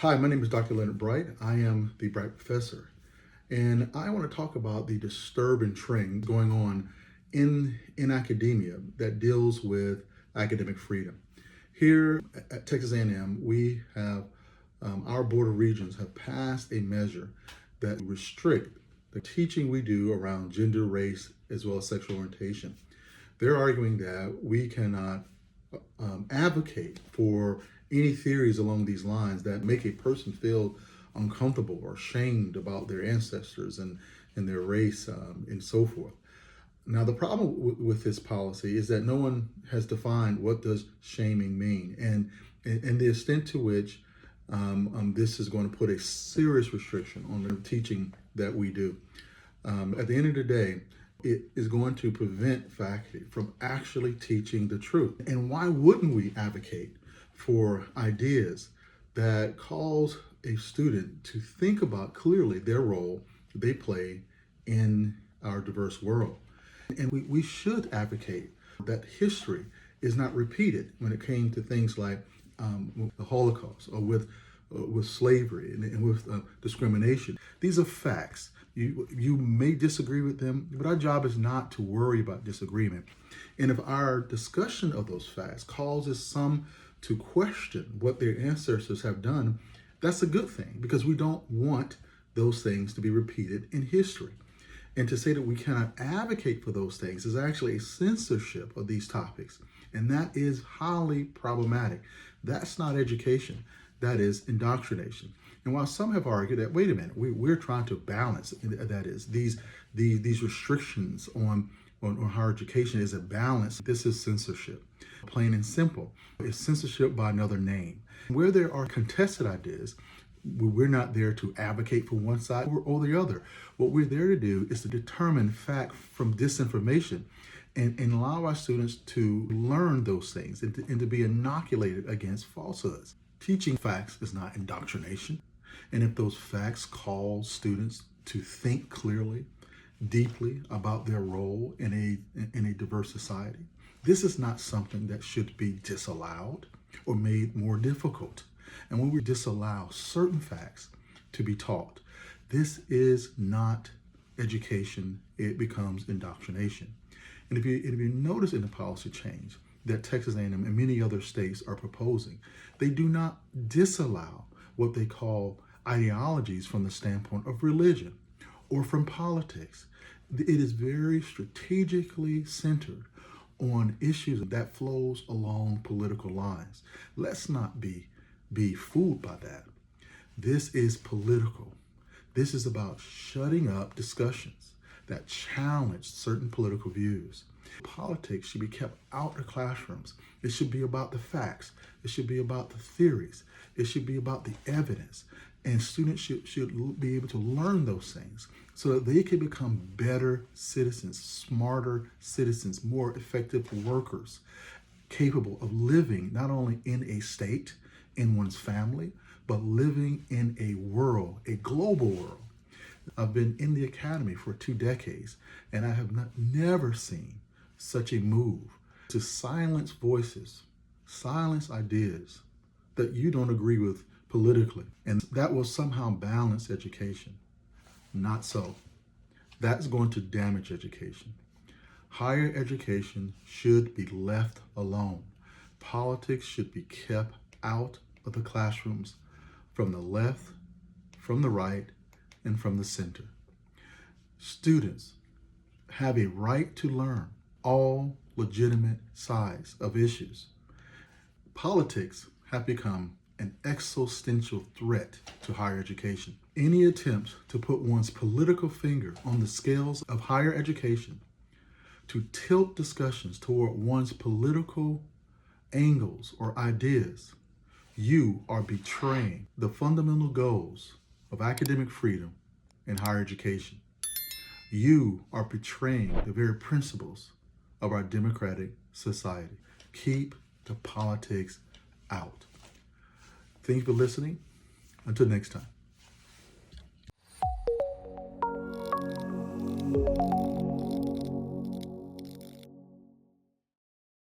Hi, my name is Dr. Leonard Bright. I am the Bright Professor, and I want to talk about the disturbing trend going on in academia that deals with academic freedom. Here at Texas A&M, we have our Board of Regents have passed a measure that restrict the teaching we do around gender, race, as well as sexual orientation. They're arguing that we cannot advocate for any theories along these lines that make a person feel uncomfortable or ashamed about their ancestors and their race and so forth. Now, the problem with this policy is that no one has defined what does shaming mean and the extent to which this is going to put a serious restriction on the teaching that we do. At the end of the day, it is going to prevent faculty from actually teaching the truth. And why wouldn't we advocate for ideas that cause a student to think about clearly their role they play in our diverse world? And we should advocate that history is not repeated when it came to things like the Holocaust or with slavery and with discrimination. These are facts. You may disagree with them, but our job is not to worry about disagreement. And if our discussion of those facts causes some to question what their ancestors have done, that's a good thing, because we don't want those things to be repeated in history. And to say that we cannot advocate for those things is actually a censorship of these topics. And that is highly problematic. That's not education. That is indoctrination. And while some have argued that, wait a minute, we're trying to balance, that is, these restrictions on higher education is a balance. This is censorship, plain and simple. It's censorship by another name. Where there are contested ideas, we're not there to advocate for one side or the other. What we're there to do is to determine fact from disinformation and allow our students to learn those things and to be inoculated against falsehoods. Teaching facts is not indoctrination. And if those facts cause students to think clearly, deeply about their role in a diverse society, this is not something that should be disallowed or made more difficult. And when we disallow certain facts to be taught, this is not education. It becomes indoctrination. And if you notice in the policy change that Texas A&M and many other states are proposing, they do not disallow what they call ideologies from the standpoint of religion or from politics. It is very strategically centered on issues that flows along political lines. Let's not be fooled by that. This is political. This is about shutting up discussions that challenge certain political views. Politics should be kept out of classrooms. It should be about the facts. It should be about the theories. It should be about the evidence. And students should be able to learn those things so that they can become better citizens, smarter citizens, more effective workers, capable of living not only in a state, in one's family, but living in a world, a global world. I've been in the academy for 2 decades, and I have never seen such a move to silence voices, silence ideas that you don't agree with politically, and that will somehow balance education. Not so. That's going to damage education. Higher education should be left alone. Politics should be kept out of the classrooms from the left, from the right, and from the center. Students have a right to learn all legitimate sides of issues. Politics have become an existential threat to higher education. Any attempt to put one's political finger on the scales of higher education, to tilt discussions toward one's political angles or ideas, you are betraying the fundamental goals of academic freedom and higher education. You are betraying the very principles of our democratic society. Keep the politics out. Thank you for listening. Until next time.